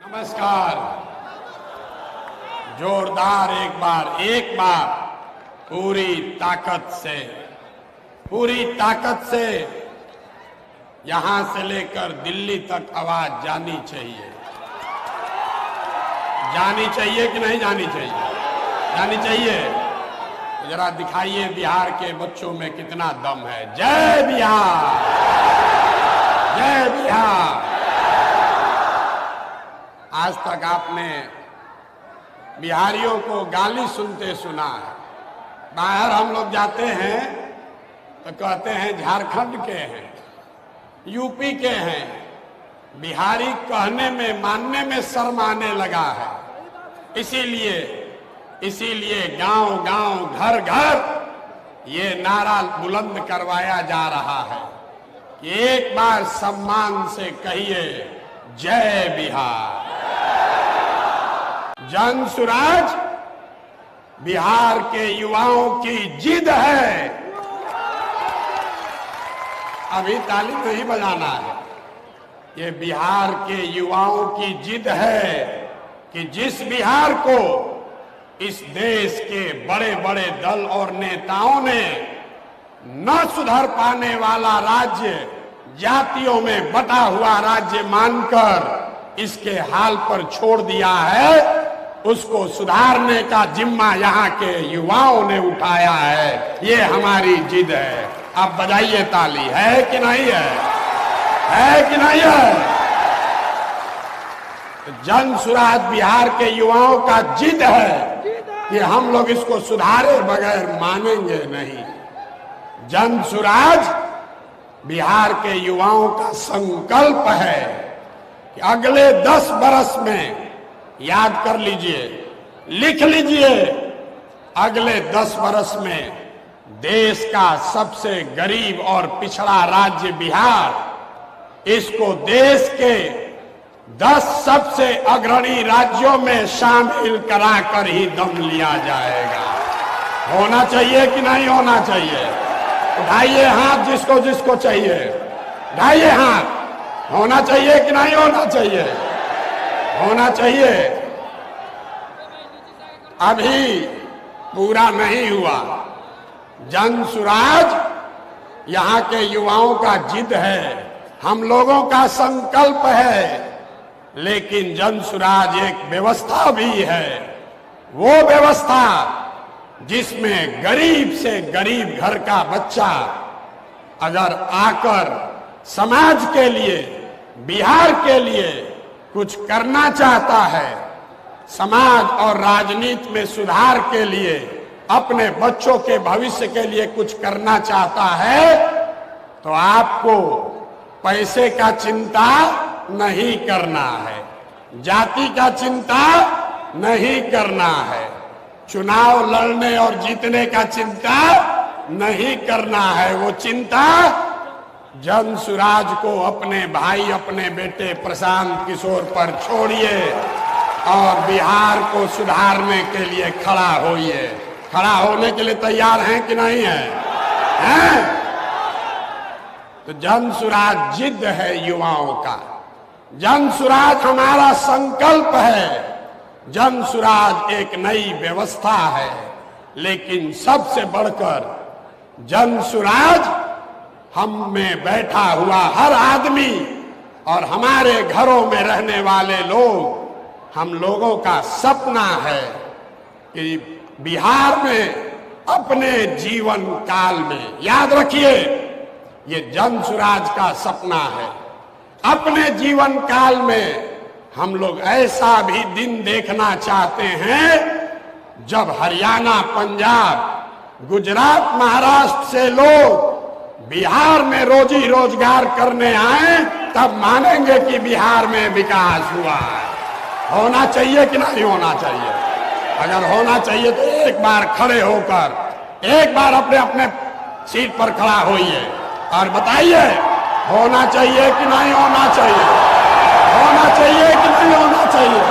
नमस्कार। जोरदार एक बार पूरी ताकत से यहां से लेकर दिल्ली तक आवाज जानी चाहिए कि नहीं जानी चाहिए? जानी चाहिए। तो जरा दिखाइए बिहार के बच्चों में कितना दम है। जय बिहार, जय बिहार। आज तक आपने बिहारियों को गाली सुनते सुना है। बाहर हम लोग जाते हैं तो कहते हैं झारखंड के हैं, यूपी के हैं। बिहारी कहने में मानने में शर्म आने लगा है। इसीलिए गांव गांव घर घर ये नारा बुलंद करवाया जा रहा है कि एक बार सम्मान से कहिए जय बिहार। जन सुराज बिहार के युवाओं की जिद है। अभी ताली नहीं बजाना है। ये बिहार के युवाओं की जिद है कि जिस बिहार को इस देश के बड़े बड़े दल और नेताओं ने न सुधर पाने वाला राज्य, जातियों में बटा हुआ राज्य मानकर इसके हाल पर छोड़ दिया है, उसको सुधारने का जिम्मा यहाँ के युवाओं ने उठाया है। ये हमारी जिद है। अब बजाइए ताली। है कि नहीं है? है कि नहीं है? जन सुराज बिहार के युवाओं का जिद है कि हम लोग इसको सुधारे बगैर मानेंगे नहीं। जन सुराज बिहार के युवाओं का संकल्प है कि अगले 10 बरस में, याद कर लीजिए, लिख लीजिए, अगले 10 बरस में देश का सबसे गरीब और पिछड़ा राज्य बिहार, इसको देश के 10 सबसे अग्रणी राज्यों में शामिल कराकर ही दम लिया जाएगा। होना चाहिए कि नहीं होना चाहिए? उठाइए हाथ जिसको जिसको चाहिए, उठाइए हाथ। होना चाहिए कि नहीं होना चाहिए? होना चाहिए। अभी पूरा नहीं हुआ। जन सुराज यहाँ के युवाओं का जिद है, हम लोगों का संकल्प है, लेकिन जन सुराज एक व्यवस्था भी है। वो व्यवस्था जिसमें गरीब से गरीब घर का बच्चा अगर आकर समाज के लिए, बिहार के लिए कुछ करना चाहता है, समाज और राजनीति में सुधार के लिए, अपने बच्चों के भविष्य के लिए कुछ करना चाहता है, तो आपको पैसे का चिंता नहीं करना है, जाति का चिंता नहीं करना है, चुनाव लड़ने और जीतने का चिंता नहीं करना है। वो चिंता जन सुराज को अपने भाई, अपने बेटे प्रशांत किशोर पर छोड़िए और बिहार को सुधारने के लिए खड़ा होइए। खड़ा होने के लिए तैयार हैं कि नहीं हैं? तो जन सुराज जिद है युवाओं का। जन सुराज हमारा संकल्प है। जन सुराज एक नई व्यवस्था है, लेकिन सबसे बढ़कर जन सुराज हम में बैठा हुआ हर आदमी और हमारे घरों में रहने वाले लोग, हम लोगों का सपना है कि बिहार में अपने जीवन काल में, याद रखिए ये जन सुराज का सपना है, अपने जीवन काल में हम लोग ऐसा भी दिन देखना चाहते हैं जब हरियाणा, पंजाब, गुजरात, महाराष्ट्र से लोग बिहार में रोजी रोजगार करने आए, तब मानेंगे कि बिहार में विकास हुआ है। होना चाहिए कि नहीं होना चाहिए? अगर होना चाहिए तो एक बार खड़े होकर, एक बार अपने अपने सीट पर खड़ा होइए और बताइए होना चाहिए कि नहीं होना चाहिए? होना चाहिए कि नहीं होना चाहिए?